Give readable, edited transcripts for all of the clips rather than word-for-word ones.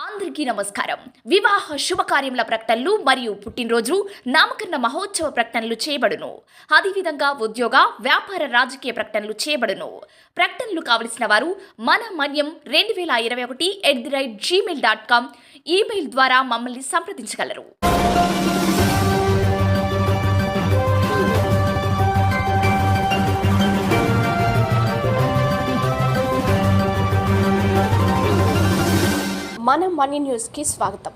అందరికీ నమస్కారం. వివాహ శుభకార్యముల ప్రకటనలు మరియు పుట్టినరోజు నామకరణ మహోత్సవ ప్రకటనలు చేయబడును. అదేవిధంగా ఉద్యోగ వ్యాపార రాజకీయ ప్రకటనలు చేయబడును. ప్రకటనలు కావలసిన వారు మన మన్యం 2021@gmail.com ఈమెయిల్ ద్వారా మమ్మల్ని సంప్రదించగలరు. మన మనీ న్యూస్కి స్వాగతం.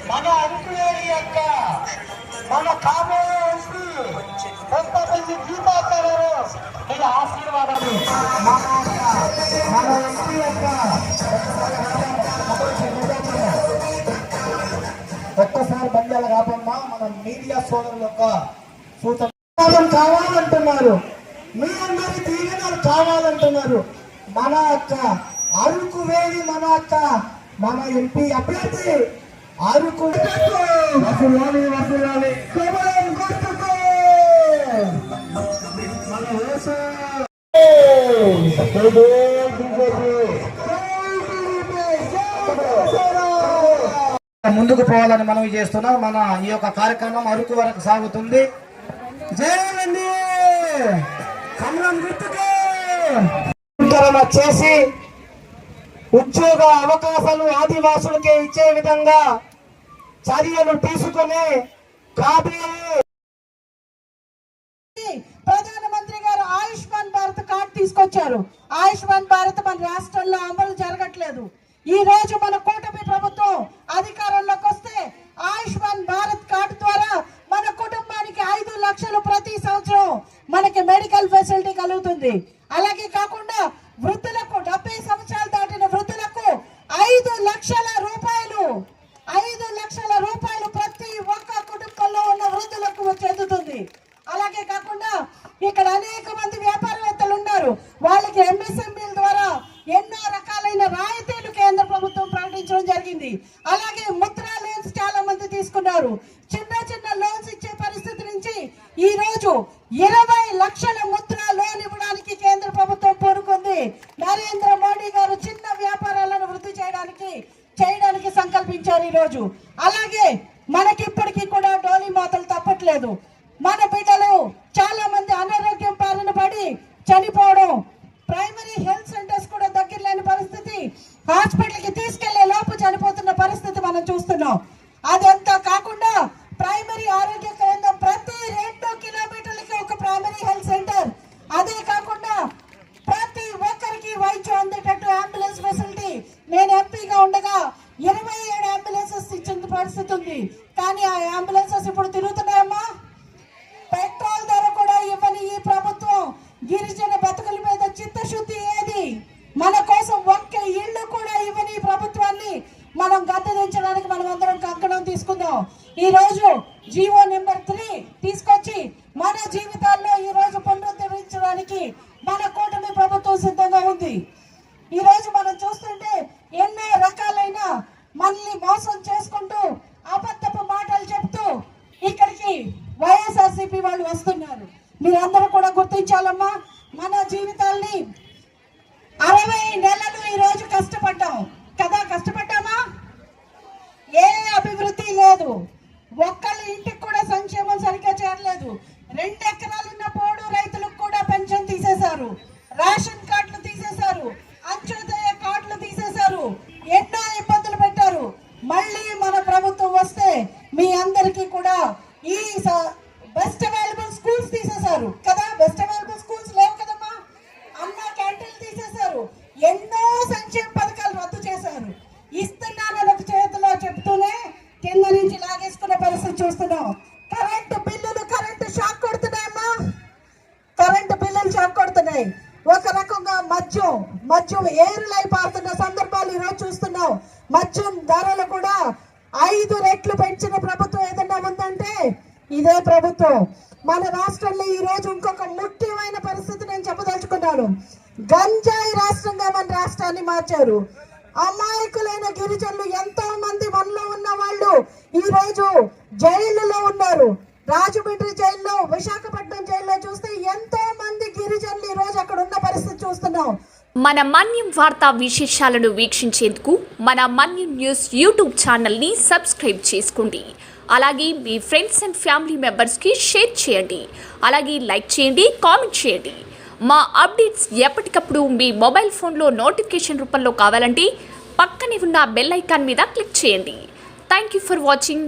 మన అంకులేని యొక్క మన కాబోయే కొత్తపల్లి గీతాచారు ఇది ఆశీర్వాదాలు మన ఎంపీ యొక్క ఒక్కసారి బంధాలు కాకుండా మన మీడియా సోదరుల యొక్క సూచన కావాలంటున్నారు. మీ అందరి దీవెనలు కావాలంటున్నారు. మన యొక్క అరకు వేడి మన యొక్క మన ఎంపీ అభ్యర్థి అరకు వసూలాలి ముందుకు పోవాలని మనం చేస్తున్నాం. మన ఈ యొక్క కార్యక్రమం అరకు వరకు సాగుతుంది. జయనండి కమలం గుర్తుకే చేసి ఉద్యోగ అవకాశాలు ఆదివాసులకే ఇచ్చే విధంగా చర్యలు తీసుకుని ప్రధానమంత్రి గారు ఆయుష్మాన్ భారత్ కార్డు తీసుకొచ్చారు. ఆయుష్మాన్ భారత్ మన రాష్ట్రంలో అమలు జరగట్లేదు. ఈ రోజు మన కూటమి ప్రభుత్వం అధికారంలోకి వస్తే ఆయుష్మాన్ భారత్ కార్డు ద్వారా మన కుటుంబానికి 5 లక్షలు ప్రతి సంవత్సరం మనకి మెడికల్ ఫెసిలిటీ కలుగుతుంది. అలాగే కాకుండా వృద్ధులకు 70 సంవత్సరాలు దాటిన వృద్ధులకు 5 లక్షల రూపాయలు ప్రతి ఒక్క కుటుంబంలో ఉన్న వృద్ధులకు చెందుతుంది. అలాగే కాకుండా ఇక్కడ అనేక మంది వ్యాపారవేత్తలు ఉన్నారు. వాళ్ళకి ఎంఎస్ఎంఈల ద్వారా ఎన్నో రకాలైన రాయితీలు కేంద్ర ప్రభుత్వం ప్రకటించడం జరిగింది. అలాగే ముద్రా లోన్స్ చాలా మంది తీసుకున్నారు. చిన్న లోన్స్ ఇచ్చే పరిస్థితి నుంచి ఈ రోజు 20 లక్షల ముద్రా లోన్ ఇవ్వడానికి కేంద్ర ప్రభుత్వం కోరుకుంది. నరేంద్ర మోడీ గారు చిన్న వ్యాపారాలను వృద్ధి చేయడానికి సంకల్పించారు ఈ రోజు. అలాగే మనకి ఇప్పటికీ కూడా డోలీ మాతలు తప్పట్లేదు. మన బిడ్డలు చాలా మంది అనారోగ్యం బారిన పడి చనిపోవడం, ప్రైమరీ హెల్త్ సెంటర్స్ కూడా దగ్గర లేని పరిస్థితి, హాస్పిటల్కి తీసుకెళ్లే లోపు చనిపోతున్న పరిస్థితి మనం చూస్తున్నాం. అదంతా కాకుండా ప్రైమరీ ఆరోగ్య కేంద్రం ప్రతి 2 కిలోమీటర్లకి ఒక ప్రైమరీ హెల్త్ సెంటర్, అదే కాకుండా ప్రతి ఒక్కరికి వైద్యం అందేటట్టు అంబులెన్స్ ఫెసిలిటీ. నేను ఎంపీగా ఉండగా 27 అంబులెన్సెస్ ఇచ్చిన పరిస్థితి ఉంది. కానీ ఆ అంబులెన్సెస్ ఇప్పుడు తిరుగుతున్నాయమ్మా. పెట్రోల్ ధర కూడా ఇవ్వని ఈ ప్రభుత్వం గిరిజన బతుకుల మీద చిత్తశుద్ధి ఏది? మన కోసం ఒక్క ఇళ్ళు కూడా ఇవ్వని ప్రభుత్వాన్ని మనం గద్దెదించడానికి మనం అందరం కంకణం తీసుకుందాం. ఈ రోజు జీవో నెంబర్ 3 తీసుకొచ్చి మన జీవితాల్లో ఈ రోజు పునరుద్ధరించడానికి మన కూటమి ప్రభుత్వం సిద్ధంగా ఉంది. ఈ రోజు మనం చూస్తుంటే ఎన్నో రకాలైన మనల్ని మోసం చేసుకుంటూ అబద్ధపు మాటలు చెప్తూ ఇక్కడికి వైఎస్ఆర్సీపీ వాళ్ళు వస్తున్నారు. మీరందరూ కూడా గుర్తించాలమ్మా. మన జీవితాల్ని 60 నెలలు ఈ రోజు కష్టపడ్డాం కదా. కష్టపడ్డామా? ఏ అభివృద్ధి లేదు. ఒక్కళ్ళ ఇంటికి కూడా సంక్షేమం సరిగ్గా చేరలేదు. 2 ఎకరాలున్న పోడు రైతులకు కూడా పెన్షన్ తీసేశారు, రేషన్ కార్డులు తీసేశారు, అంత్యోదయ కార్డులు తీసేశారు, ఎన్నో ఇబ్బందులు పెట్టారు. మళ్ళీ మన ప్రభుత్వం వస్తే మీ అందరికీ కూడా ఈ బెస్ట్ అవైలబుల్ స్కూల్స్ తీసేశారు కదా, బెస్ట్ అవైలబుల్ స్కూల్స్ లేవు కదమ్మా, అన్న క్యాంటీన్లు తీసేశారు, ఎన్నో సంక్షేమ పథకాలు రద్దు చేశారు. ఇస్తున్నానని ఒక చేతిలో చెప్తూనే కింద నుంచి లాగేసుకునే పరిస్థితి చూస్తున్నాం. కరెంటు బిల్లులు కరెంటు షాక్ కొడుతున్నాయమ్మా, కరెంటు బిల్లులు షాక్ కొడుతున్నాయి. ఒక రకంగా మద్యం ఏరులై పారుతున్న సందర్భాలు ఈరోజు చూస్తున్నాం. మద్యం ధరలు కూడా 5 రెట్లు పెంచిన ప్రభుత్వం ఏదన్నా ఉందంటే ఇదే ప్రభుత్వం. మన రాష్ట్రంలో ఈ రోజు ఇంకొక ముఖ్యమైన పరిస్థితి నేను చెప్పదలుచుకున్నాను. గంజాయి రాష్ట్రంగా మన రాష్ట్రాన్ని మార్చారు. అమాయకులైన గిరిజనులు ఎంతో మంది మనలో ఉన్న వాళ్ళు ఈ రోజు జైళ్ళలో ఉన్నారు. రాజమండ్రి జైల్లో, విశాఖపట్నం జైల్లో చూస్తే ఎంతో మంది గిరిజనులు ఈ రోజు అక్కడ ఉన్న పరిస్థితి చూస్తున్నాం. మన మన్యం వార్తా విశేషాలను వీక్షించేందుకు మన మన్యం న్యూస్ యూట్యూబ్ ఛానల్ని సబ్స్క్రైబ్ చేసుకోండి. అలాగే మీ ఫ్రెండ్స్ అండ్ ఫ్యామిలీ మెంబర్స్కి షేర్ చేయండి. అలాగే లైక్ చేయండి, కామెంట్ చేయండి. మా అప్డేట్స్ ఎప్పటికప్పుడు మీ మొబైల్ ఫోన్లో నోటిఫికేషన్ రూపంలో కావాలంటే పక్కనే ఉన్న బెల్ ఐకాన్ మీద క్లిక్ చేయండి. Thank you for watching.